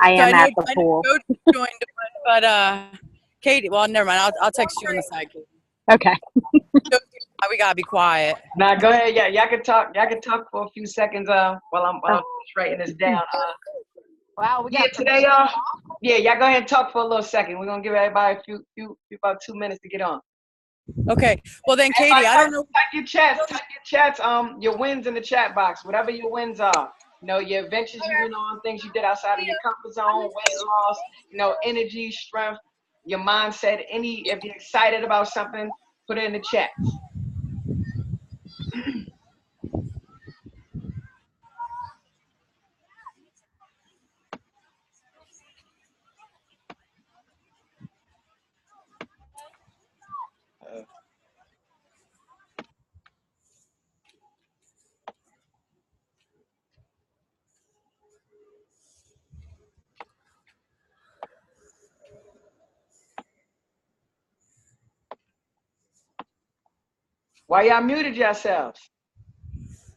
I So am at the I know pool. Joe joined, but Katie. Well, never mind. I'll text you on the side, Katie. Okay. We gotta be quiet. Nah, go ahead. Yeah, y'all can talk. Y'all can talk for a few seconds. While I'm just writing this down. Wow, we Yeah, got today, yeah, y'all go ahead and talk for a little second. We're gonna give everybody a few about 2 minutes to get on. Okay. Well then, Katie, I don't know. Type your chats. Your wins in the chat box. Whatever your wins are. You know, your adventures you went on, things you did outside of your comfort zone, weight loss. You know, energy, strength, your mindset. If you're excited about something, put it in the chat. Why y'all muted yourselves?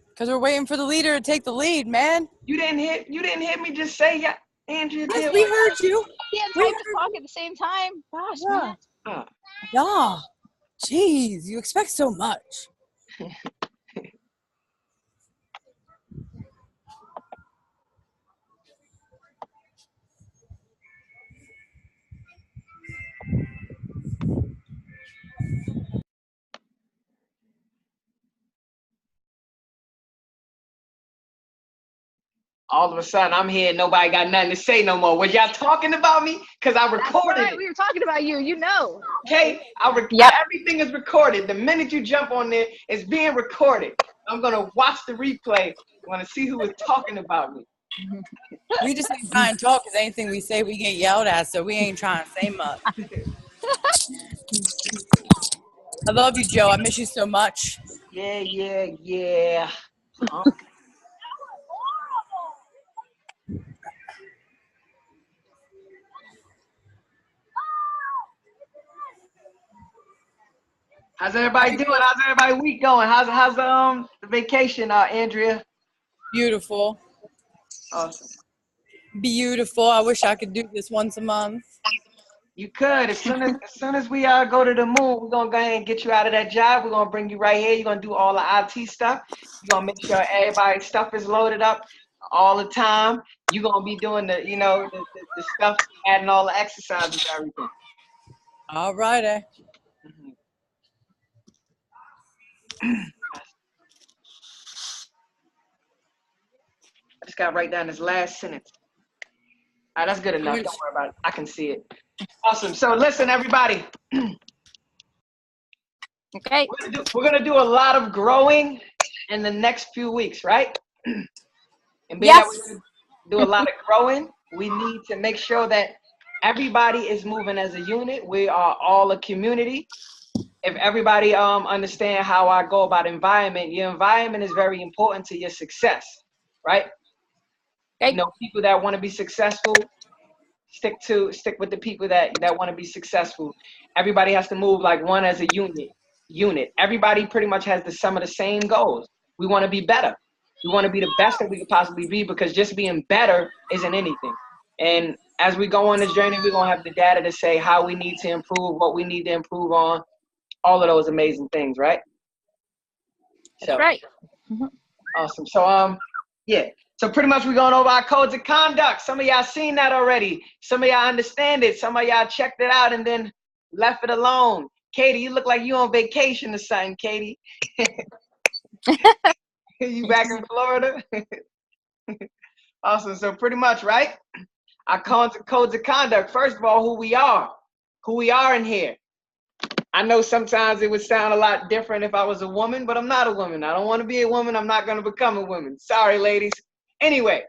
Because we're waiting for the leader to take the lead, man. You didn't hear me just say yeah, Andrea Yes, did. we heard you. can't type and talk at the same time. Gosh, man. Yeah. Jeez, you expect so much. All of a sudden, I'm here. Nobody got nothing to say no more. Was y'all talking about me? Because I recorded right. it. We were talking about you. You know. Okay, everything is recorded. The minute you jump on there, it's being recorded. I'm gonna watch the replay. I want to see who was talking about me. We just ain't trying to talk because anything we say, we get yelled at, so we ain't trying to say much. I love you, Joe. I miss you so much. Yeah. How's everybody doing? How's everybody week going? How's the vacation, Andrea? Beautiful. Awesome. Beautiful. I wish I could do this once a month. You could. As soon as we go to the moon, we're gonna go ahead and get you out of that job. We're gonna bring you right here. You're gonna do all the IT stuff. You're gonna make sure everybody's stuff is loaded up all the time. You're gonna be doing the stuff, adding all the exercises and everything. All righty. I just gotta write down this last sentence. All right, that's good enough. Don't worry about it. I can see it. Awesome. So listen, everybody. Okay. We're gonna do a lot of growing in the next few weeks, right? And being that we're gonna do a lot of growing, we need to make sure that everybody is moving as a unit. We are all a community. If everybody understand how I go about environment, your environment is very important to your success, right? Okay. You know, people that want to be successful, stick with the people that want to be successful. Everybody has to move like one as a unit. Everybody pretty much has the sum of the same goals. We want to be better. We want to be the best that we could possibly be, because just being better isn't anything. And as we go on this journey, we're going to have the data to say how we need to improve, what we need to improve on, all of those amazing things, right? That's right. Awesome. So, yeah. So pretty much we're going over our codes of conduct. Some of y'all seen that already. Some of y'all understand it. Some of y'all checked it out and then left it alone. Katie, you look like you on vacation or something, Katie. You back in Florida? Awesome. So pretty much, right? Our codes of conduct. First of all, who we are in here. I know sometimes it would sound a lot different if I was a woman, but I'm not a woman. I don't want to be a woman. I'm not going to become a woman. Sorry, ladies. Anyway,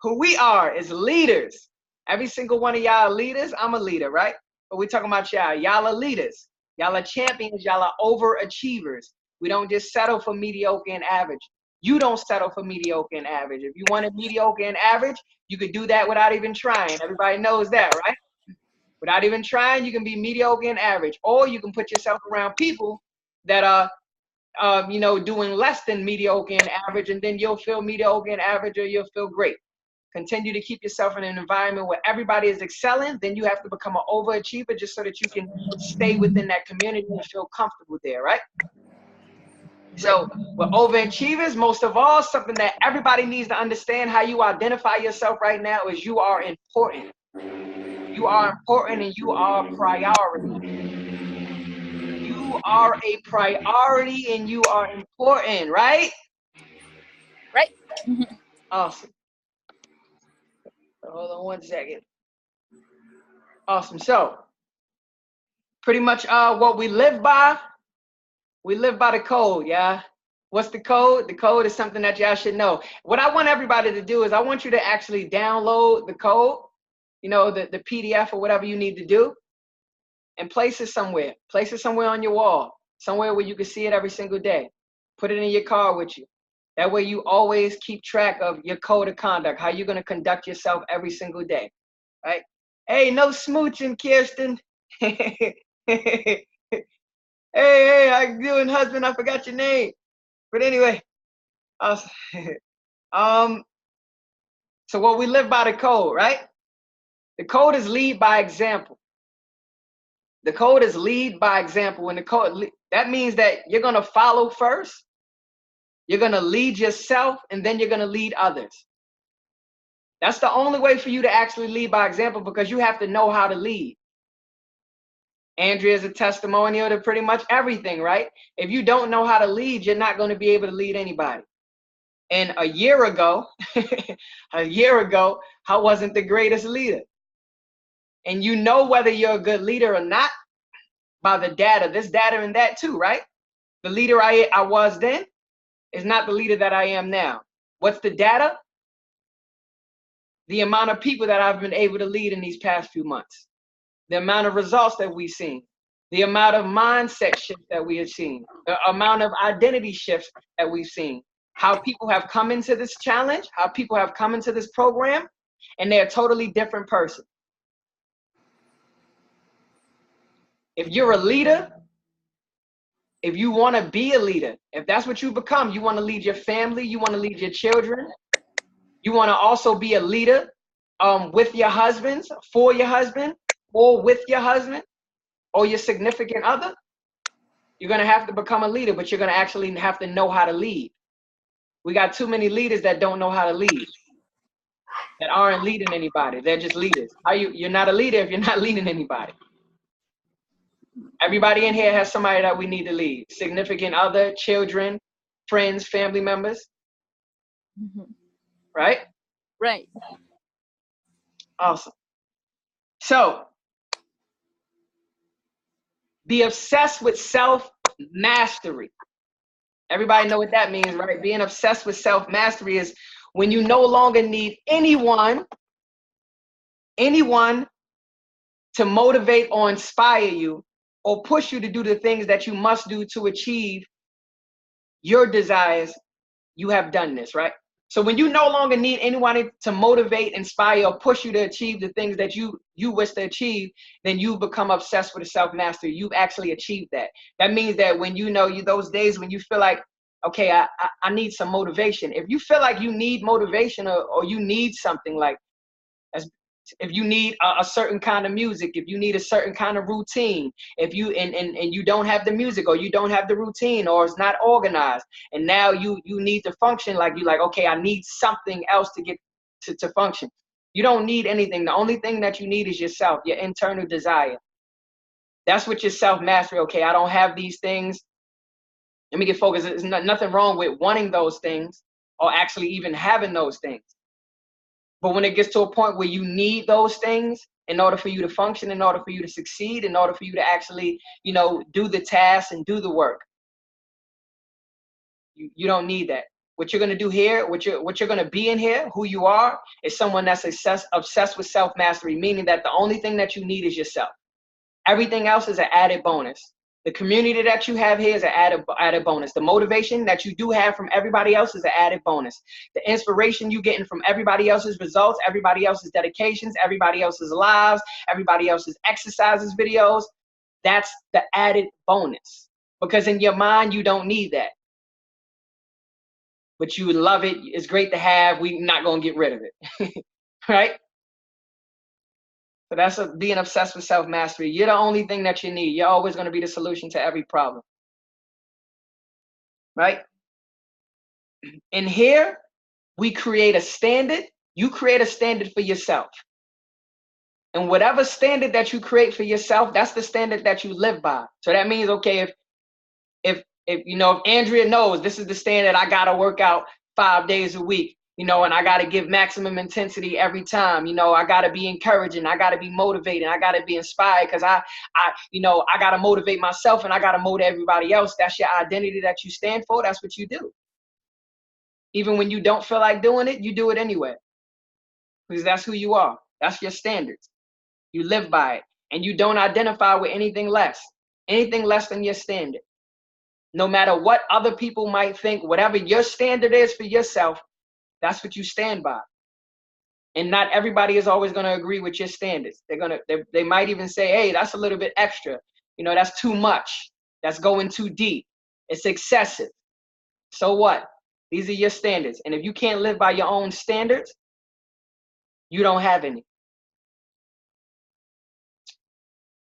who we are is leaders. Every single one of y'all are leaders. I'm a leader, right? But we're talking about y'all. Y'all are leaders. Y'all are champions. Y'all are overachievers. We don't just settle for mediocre and average. You don't settle for mediocre and average. If you wanted mediocre and average, you could do that without even trying. Everybody knows that, right? Without even trying, you can be mediocre and average. Or you can put yourself around people that are doing less than mediocre and average, and then you'll feel mediocre and average, or you'll feel great. continue to keep yourself in an environment where everybody is excelling, then you have to become an overachiever just so that you can stay within that community and feel comfortable there, right? So with overachievers, most of all, something that everybody needs to understand how you identify yourself right now is you are important. You are important and you are a priority. You are a priority and you are important, right? Right. Awesome. Hold on one second. Awesome. So pretty much what we live by the code, yeah. What's the code? The code is something that y'all should know. What I want everybody to do is I want you to actually download the code, you know, the PDF or whatever you need to do, and place it somewhere. Place it somewhere on your wall, somewhere where you can see it every single day. Put it in your car with you. That way you always keep track of your code of conduct, how you're going to conduct yourself every single day, right? Hey, no smooching, Kirsten. Hey, how you doing, husband? I forgot your name. But anyway, so what we live by the code, right? The code is lead by example. The code is lead by example. When the code, that means that you're gonna follow first, you're gonna lead yourself, and then you're gonna lead others. That's the only way for you to actually lead by example, because you have to know how to lead. Andrea is a testimonial to pretty much everything, right? If you don't know how to lead, you're not going to be able to lead anybody. And a year ago, I wasn't the greatest leader. And you know whether you're a good leader or not by the data, this data and that too, right? The leader I was then is not the leader that I am now. What's the data? The amount of people that I've been able to lead in these past few months. The amount of results that we've seen, the amount of mindset shifts that we have seen, the amount of identity shifts that we've seen, how people have come into this challenge, how people have come into this program, and they're a totally different person. If you're a leader, if you want to be a leader, if that's what you become, you want to lead your family, you want to lead your children, you want to also be a leader with your husbands, for your husband, or with your husband, or your significant other, you're going to have to become a leader, but you're going to actually have to know how to lead. We got too many leaders that don't know how to lead, that aren't leading anybody. They're just leaders. You're not a leader if you're not leading anybody. Everybody in here has somebody that we need to lead. Significant other, children, friends, family members. Right? Right. Awesome. So, be obsessed with self-mastery. Everybody know what that means, right? Being obsessed with self-mastery is when you no longer need anyone to motivate or inspire you or push you to do the things that you must do to achieve your desires. You have done this, right? So when you no longer need anyone to motivate, inspire, or push you to achieve the things that you wish to achieve, then you become obsessed with self-mastery. You've actually achieved that. That means that when you know those days when you feel like, okay, I need some motivation. If you feel like you need motivation or you need something like, if you need a certain kind of music, if you need a certain kind of routine, if you and you don't have the music or you don't have the routine or it's not organized, and now you need to function like okay, I need something else to get to function. You don't need anything. The only thing that you need is yourself, your internal desire. That's what your self-mastery. Okay, I don't have these things. Let me get focused. There's nothing wrong with wanting those things or actually even having those things. But when it gets to a point where you need those things in order for you to function, in order for you to succeed, in order for you to actually, do the task and do the work, you don't need that. What you're going to do here, what you're going to be in here, who you are, is someone that's obsessed with self-mastery, meaning that the only thing that you need is yourself. Everything else is an added bonus. The community that you have here is an added bonus. The motivation that you do have from everybody else is an added bonus. The inspiration you're getting from everybody else's results, everybody else's dedications, everybody else's lives, everybody else's exercises, videos, that's the added bonus. Because in your mind, you don't need that. but you love it. It's great to have. We're not going to get rid of it. Right? So that's being obsessed with self-mastery. You're the only thing that you need. You're always going to be the solution to every problem. Right? In here, we create a standard. You create a standard for yourself. And whatever standard that you create for yourself, that's the standard that you live by. So that means, okay, if Andrea knows this is the standard, I got to work out 5 days a week, and I got to give maximum intensity every time, I got to be encouraging, I got to be motivated, I got to be inspired, because I got to motivate myself and I got to motivate everybody else. That's your identity that you stand for. That's what you do. Even when you don't feel like doing it, you do it anyway, because that's who you are. That's your standards. You live by it, and you don't identify with anything less than your standard. No matter what other people might think, whatever your standard is for yourself, that's what you stand by. And not everybody is always going to agree with your standards. They might even say, hey, that's a little bit extra. That's too much. That's going too deep. It's excessive. So what? These are your standards. And if you can't live by your own standards, you don't have any.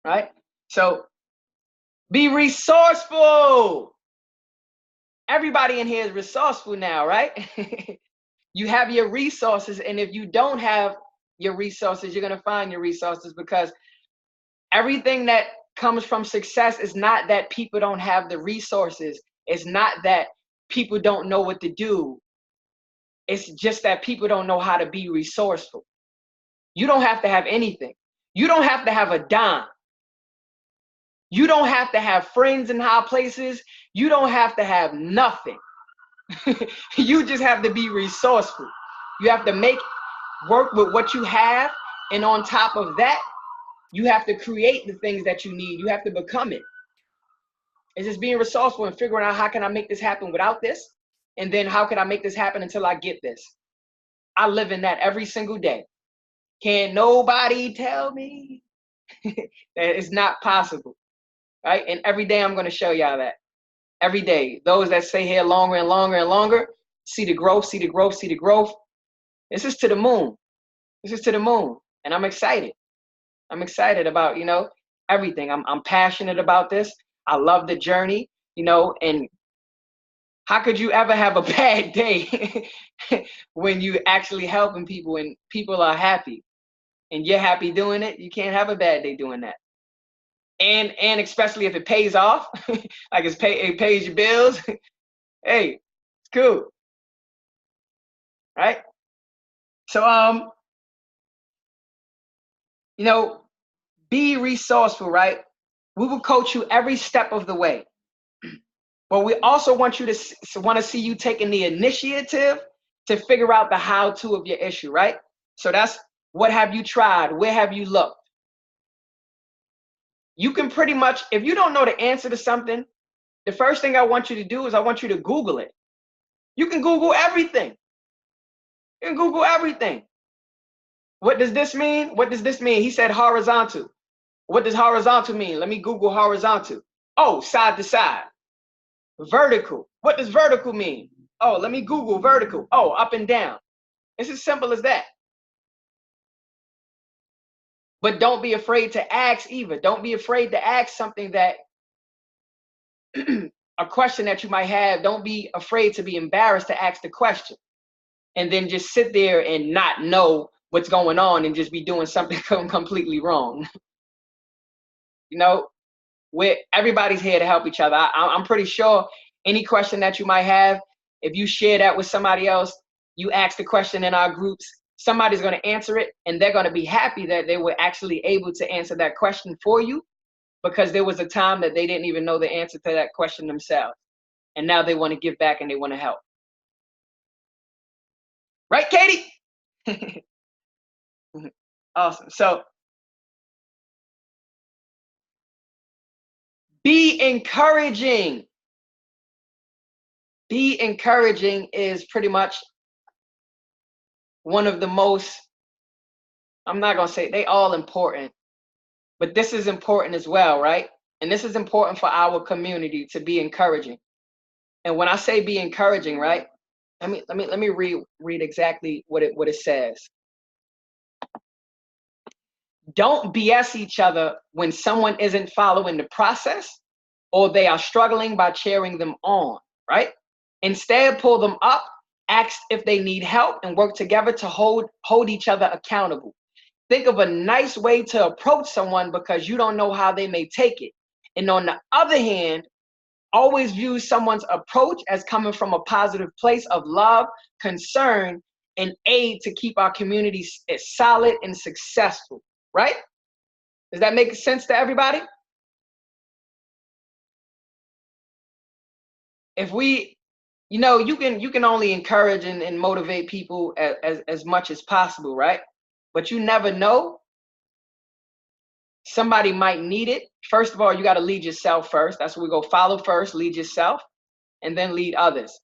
Right? So be resourceful. Everybody in here is resourceful now, right? You have your resources, and if you don't have your resources, you're going to find your resources, because everything that comes from success is not that people don't have the resources. It's not that people don't know what to do. It's just that people don't know how to be resourceful. You don't have to have anything. You don't have to have a dime. You don't have to have friends in high places. You don't have to have nothing. You just have to be resourceful. You have to work with what you have. And on top of that, you have to create the things that you need. You have to become it. It's just being resourceful and figuring out, how can I make this happen without this? And then how can I make this happen until I get this? I live in that every single day. Can't nobody tell me that it's not possible. Right? And every day I'm going to show y'all that. Every day. Those that stay here longer and longer and longer, see the growth, see the growth, see the growth. This is to the moon. This is to the moon. And I'm excited. I'm excited about, everything. I'm passionate about this. I love the journey, and how could you ever have a bad day when you actually helping people and people are happy and you're happy doing it? You can't have a bad day doing that. And especially if it pays off, like it pays your bills. Hey, it's cool. Right? So, be resourceful, right? We will coach you every step of the way. But we also want you to see you taking the initiative to figure out the how-to of your issue, right? So that's, what have you tried? Where have you looked? You can pretty much, if you don't know the answer to something, the first thing I want you to do is I want you to Google it. You can Google everything. You can Google everything. What does this mean? What does this mean? He said horizontal. What does horizontal mean? Let me Google horizontal. Oh, side to side. Vertical. What does vertical mean? Oh, let me Google vertical. Oh, up and down. It's as simple as that. But don't be afraid to ask either. Don't be afraid to ask something that, a question that you might have. Don't be afraid to be embarrassed to ask the question. And then just sit there and not know what's going on and just be doing something completely wrong. Everybody's here to help each other. I'm pretty sure any question that you might have, if you share that with somebody else, you ask the question in our groups, somebody's going to answer it, and they're going to be happy that they were actually able to answer that question for you, because there was a time that they didn't even know the answer to that question themselves. And now they want to give back and they want to help. Right, Katie? Awesome. So be encouraging. Be encouraging is pretty much one of the most, I'm not going to say they all important, but this is important as well, right? And this is important for our community, to be encouraging. And when I say be encouraging, right, let me read exactly what it says. Don't BS each other when someone isn't following the process or they are struggling by cheering them on, right? Instead, pull them up, ask if they need help, and work together to hold each other accountable. Think of a nice way to approach someone because you don't know how they may take it. And on the other hand, always view someone's approach as coming from a positive place of love, concern, and aid to keep our communities solid and successful, right? Does that make sense to everybody? If we, you know, you can only encourage and motivate people as much as possible, right? But you never know. Somebody might need it. First of all, you got to lead yourself first. That's where we go. Follow first, lead yourself, and then lead others.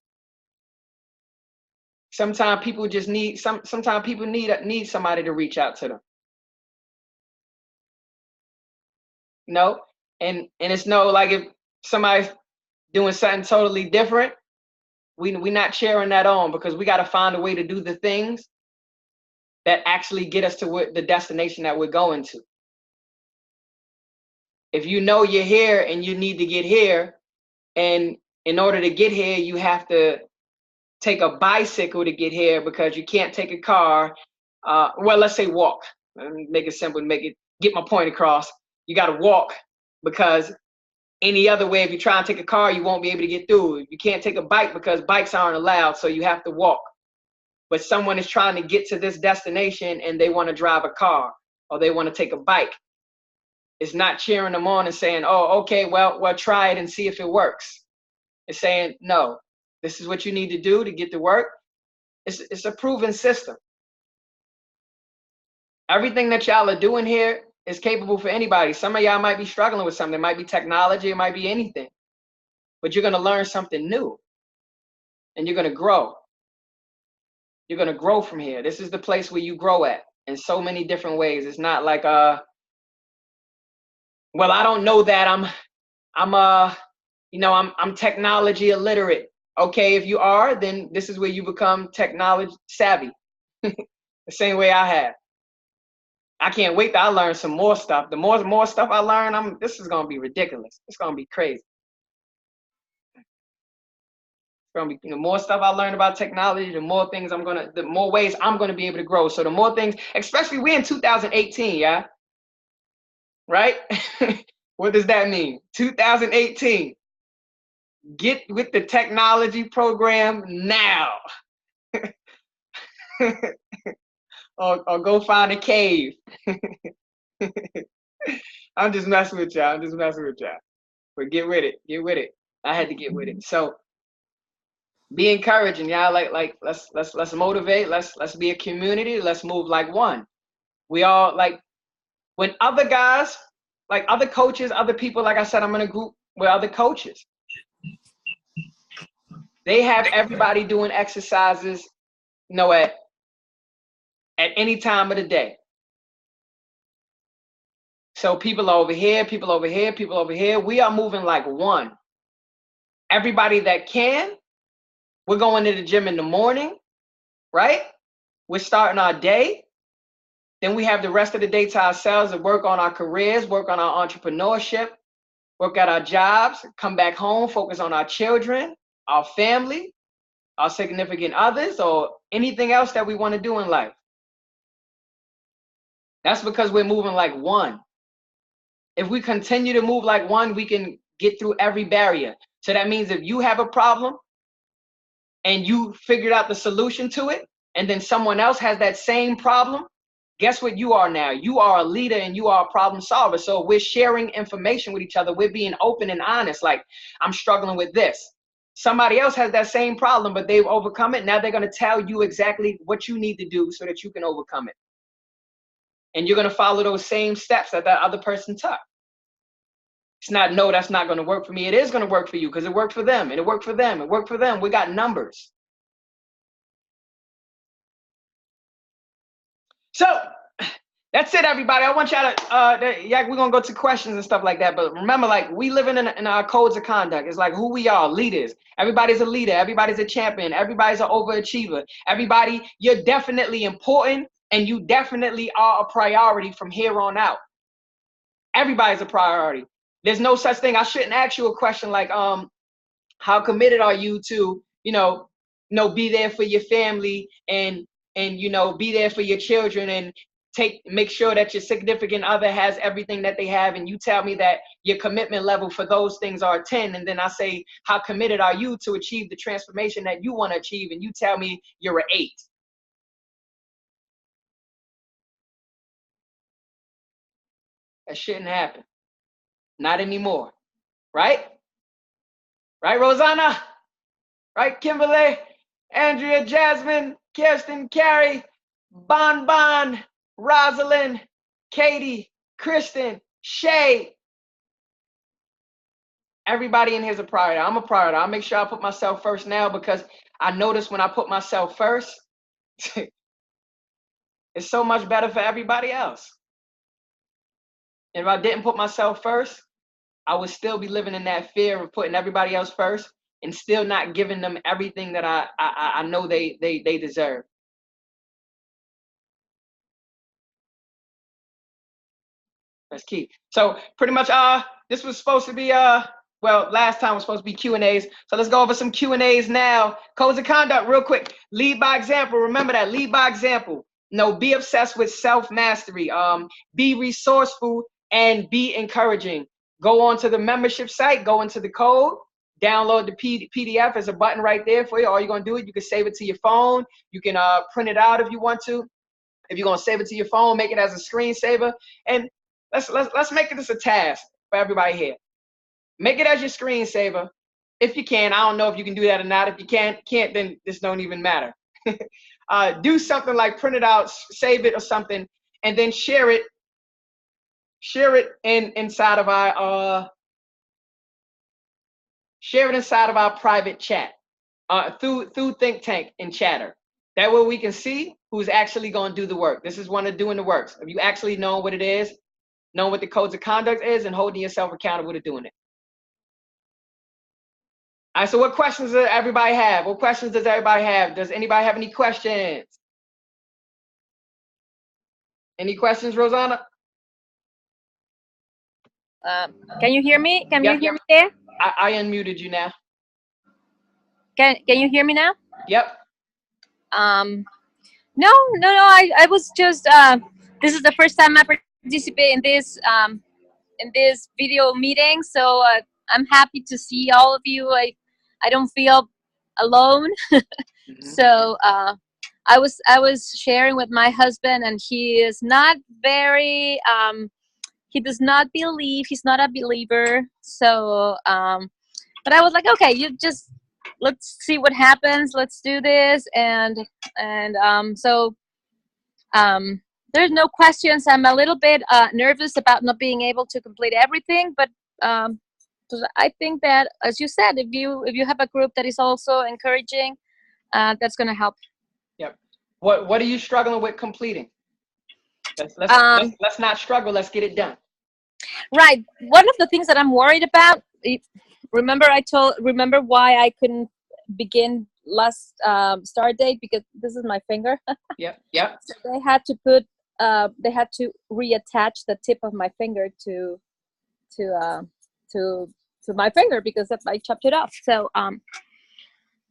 Sometimes people just need sometimes people need somebody to reach out to them. No, and it's no, like, if somebody's doing something totally different, we not cheering that on, because we got to find a way to do the things that actually get us to the destination that we're going to. If you know you're here and you need to get here, and in order to get here, you have to take a bicycle to get here because you can't take a car. Well, let's say walk. Let me make it simple and get my point across. You got to walk, because any other way, if you try and take a car, you won't be able to get through. You can't take a bike because bikes aren't allowed, so you have to walk. But someone is trying to get to this destination and they want to drive a car or they want to take a bike. It's not cheering them on and saying, oh, okay, well, try it and see if it works. It's saying, no, this is what you need to do to get to work. It's a proven system. Everything that y'all are doing here is capable for anybody. Some of y'all might be struggling with something. It might be technology. It might be anything. But you're going to learn something new. And you're going to grow. You're going to grow from here. This is the place where you grow at in so many different ways. It's not like, well, I don't know that. I'm technology illiterate. Okay, if you are, then this is where you become technology savvy. The same way I have. I can't wait till I learn some more stuff. The more stuff I learn, this is gonna be ridiculous. It's gonna be crazy. It's gonna be, the more stuff I learn about technology, the more ways I'm gonna be able to grow. So the more things, especially we're in 2018, yeah, right? What does that mean? 2018. Get with the technology program now. or go find a cave. I'm just messing with y'all. But get with it. I had to get with it. So be encouraging, y'all. Like let's motivate. Let's be a community. Let's move like one. We all, like, when other guys, like other coaches, other people, like I said, I'm in a group with other coaches. They have everybody doing exercises, at any time of the day. So people are over here, people over here, people over here. We are moving like one. Everybody that can, we're going to the gym in the morning, right? We're starting our day. Then we have the rest of the day to ourselves to work on our careers, work on our entrepreneurship, work at our jobs, come back home, focus on our children, our family, our significant others, or anything else that we want to do in life. That's because we're moving like one. If we continue to move like one, we can get through every barrier. So that means if you have a problem and you figured out the solution to it, and then someone else has that same problem, guess what you are now? You are a leader and you are a problem solver. So we're sharing information with each other. We're being open and honest. Like, I'm struggling with this. Somebody else has that same problem, but they've overcome it. Now they're going to tell you exactly what you need to do so that you can overcome it. And you're going to follow those same steps that other person took. It's not, no, that's not going to work for me. It is going to work for you because it worked for them and it worked for them. It worked for them. We got numbers. So That's it, everybody. I want y'all to, yeah, we're going to go to questions and stuff like that. But remember, like, we living in our codes of conduct. It's like who we are, leaders. Everybody's a leader. Everybody's a champion. Everybody's an overachiever. Everybody, you're definitely important, and you definitely are a priority from here on out. Everybody's a priority. There's no such thing. I shouldn't ask you a question like, how committed are you to, be there for your family and be there for your children and make sure that your significant other has everything that they have, and you tell me that your commitment level for those things are 10, and then I say, how committed are you to achieve the transformation that you want to achieve, and you tell me you're an 8. That shouldn't happen. Not anymore. Right, Rosanna? Right, Kimberly, Andrea, Jasmine, Kirsten, Carrie, Bon, Rosalind, Katie, Kristen, Shay. Everybody in here is a priority. I'm a priority. I'll make sure I put myself first now, because I notice when I put myself first, it's so much better for everybody else. And if I didn't put myself first, I would still be living in that fear of putting everybody else first and still not giving them everything that I know they deserve. That's key. So pretty much, this was supposed to be, well, last time was supposed to be Q&As. So let's go over some Q&As now. Codes of conduct, real quick. Lead by example. Remember that. Lead by example. Be obsessed with self-mastery. Be resourceful and be encouraging. Go on to the membership site. Go into the code. Download the PDF. There's a button right there for you. All you're going to do is you can save it to your phone. You can print it out if you want to. If you're going to save it to your phone, make it as a screensaver. And let's make this a task for everybody here. Make it as your screensaver if you can. I don't know if you can do that or not. If you can't, then this don't even matter. Do something like print it out, save it or something, and then share it inside of our private chat through Think Tank and Chatter. That way we can see who's actually going to do the work. This is one of doing the works. If you actually know what it is, knowing what the codes of conduct is, and holding yourself accountable to doing it. All right, so what questions does everybody have? What questions does everybody have? Does anybody have any questions? Any questions, Rosanna? Can you hear me? Can Yep. you hear me there? I unmuted you now. Can you hear me now? Yep. No. I was just this is the first time I participate in this video meeting, so I'm happy to see all of you. I don't feel alone. Mm-hmm. So I was sharing with my husband, and he is not very he does not believe, he's not a believer. So but I was like, okay, let's see what happens, let's do this. And so there's no questions. I'm a little bit nervous about not being able to complete everything, but I think that, as you said, if you have a group that is also encouraging, that's going to help. Yep. What are you struggling with completing? Let's not struggle. Let's get it done. Right. One of the things that I'm worried about. Remember why I couldn't begin last start date, because this is my finger. Yep. So they had to reattach the tip of my finger to my finger, because I chopped it off. So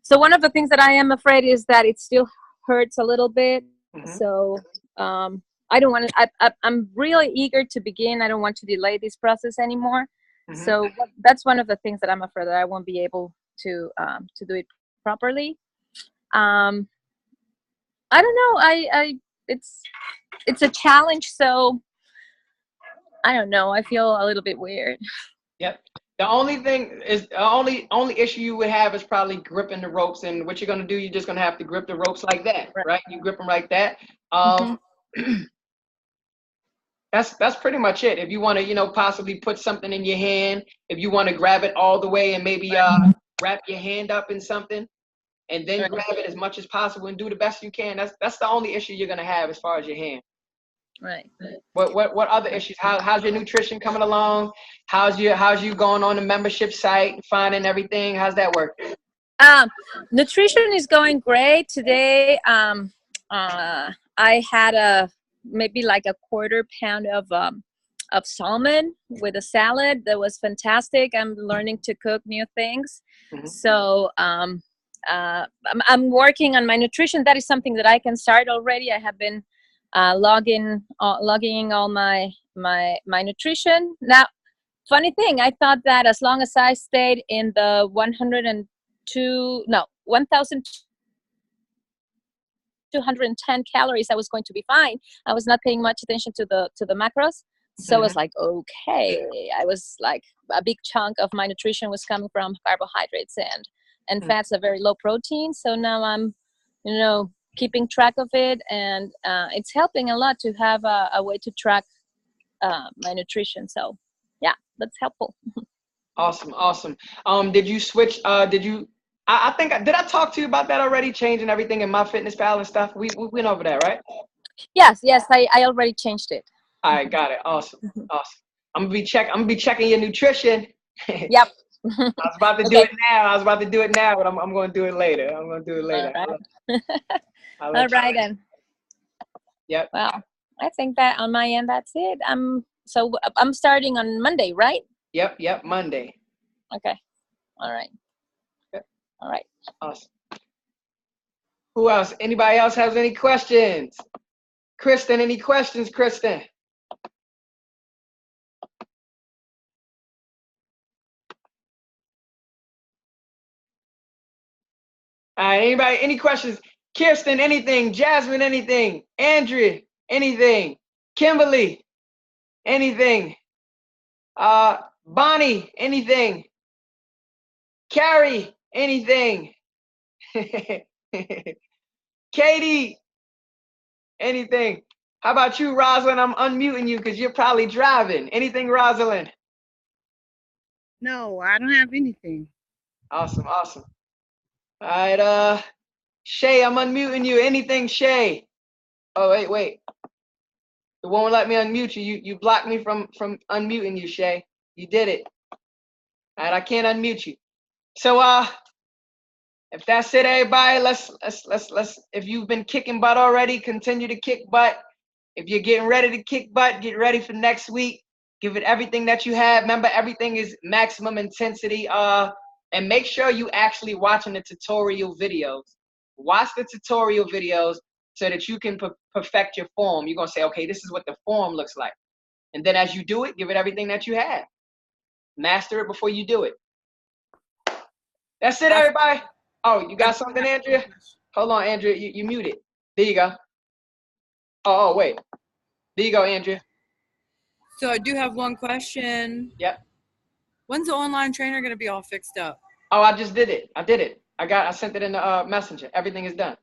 so one of the things that I am afraid is that it still hurts a little bit. Mm-hmm. So I don't want to. I'm really eager to begin. I don't want to delay this process anymore. Mm-hmm. So that's one of the things that I'm afraid that I won't be able to do it properly. I don't know. It's a challenge. So I don't know. I feel a little bit weird. Yep. The only thing is, the only issue you would have is probably gripping the ropes. And what you're going to do, you're just going to have to grip the ropes like that, right? You grip them like that. Mm-hmm. That's pretty much it. If you want to, possibly put something in your hand, if you want to grab it all the way and maybe wrap your hand up in something and then grab it as much as possible and do the best you can. That's the only issue you're going to have as far as your hand. Right. What other issues? How's your nutrition coming along? How's you going on the membership site, finding everything? How's that working? Nutrition is going great today. I had maybe like a quarter pound of salmon with a salad. That was fantastic. I'm learning to cook new things. Mhm. So I'm working on my nutrition. That is something that I can start already. I have been logging all my nutrition. Now, funny thing, I thought that as long as I stayed in the 1,210 calories, I was going to be fine. I was not paying much attention to the macros. So I was like, okay. I was like, a big chunk of my nutrition was coming from carbohydrates and fats, a very low protein. So now I'm, keeping track of it, and it's helping a lot to have a way to track my nutrition. So yeah, that's helpful. Awesome. Did you switch? I think did I talk to you about that already? Changing everything in MyFitnessPal and stuff. We went over that, right? Yes, I already changed it. All right, got it. Awesome. I'm gonna be checking your nutrition. Yep. I was about to do it now. But I'm going to do it later. All right. All right then. Yep. Well, I think that on my end, that's it. I'm starting on Monday, right? Yep. Monday. Okay. All right. Yep. All right. Awesome. Who else? Anybody else has any questions? Kristen, any questions, Kristen? All right, anybody, any questions? Kirsten, anything? Jasmine, anything? Andrea, anything? Kimberly, anything? Bonnie, anything? Carrie, anything? Katie, anything? How about you, Rosalind? I'm unmuting you because you're probably driving. Anything, Rosalind? No, I don't have anything. Awesome. All right, Shay, I'm unmuting you. Anything, Shay? Oh, wait. It won't let me unmute you. You blocked me from unmuting you, Shay. You did it. All right, I can't unmute you. So if that's it, everybody, let's if you've been kicking butt already, continue to kick butt. If you're getting ready to kick butt, get ready for next week. Give it everything that you have. Remember, everything is maximum intensity. And make sure you actually watching the tutorial videos. Watch the tutorial videos so that you can perfect your form. You're gonna say, okay, this is what the form looks like. And then as you do it, give it everything that you have. Master it before you do it. That's it, everybody. Oh, you got something, Andrea? Hold on, Andrea. You muted. There you go. Oh, wait. There you go, Andrea. So I do have one question. Yep. When's the online trainer going to be all fixed up? Oh, I just did it. I did it. I sent it in the messenger. Everything is done.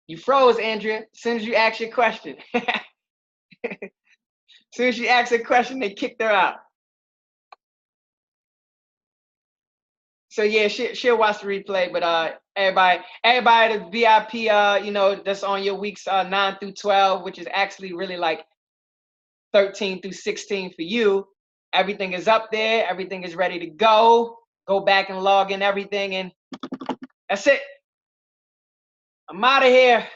You froze, Andrea, as soon as you asked your question. As soon as she asked a question, they kicked her out. So yeah, she'll watch the replay, but everybody the VIP, that's on your weeks 9 through 12, which is actually really like 13 through 16 for you. Everything is up there. Everything is ready to go. Go back and log in everything, and that's it. I'm out of here.